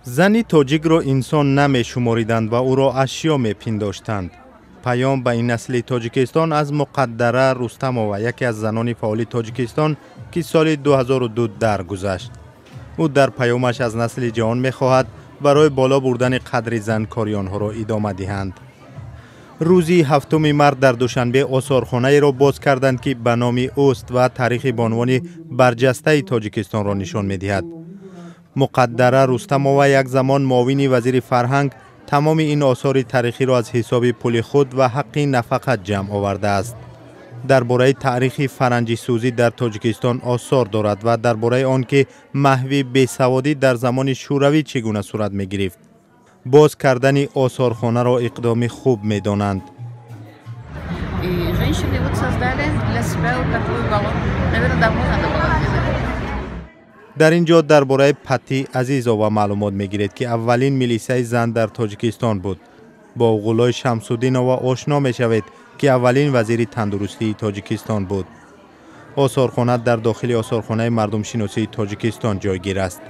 زنی تاجیک را انسان نمی شماریدند و او را اشیا می پنداشتند. پیام به این نسل تاجیکستان از مقدره رستمووا، یکی از زنان فعال تاجیکستان که سال 2002 درگذشت. او در پیامش از نسل جوان می خواهد برای بالا بردن قدر زنکاری آنها را ادامه دهند. روزی 7 مارس در دوشنبه آثارخانه را باز کردند که به نام اوست و تاریخ بانوان برجسته تاجیکستان را نشان می دهد. مقدره رستمووا یک زمان معاون وزیر فرهنگ تمام این آثار تاریخی را از حساب پول خود و حق نفقت جمع آورده است. درباره تاریخ فرنگی سوزی در تاجیکستان آثار دارد و درباره آنکه محو بیسوادی در زمان شوروی چگونه صورت می گرفت. باز کردن آثارخانه را اقدام خوب می دانند. در اینجا درباره پتی عزیزووا معلومات میگیرید که اولین ملیسه زن در تاجیکستان بود. با اوغولای شمس‌الدینووا آشنا میشوید که اولین وزیر تندرستی تاجیکستان بود. آثارخانه در داخل آثارخانه مردم شناسی تاجیکستان جایگیر است.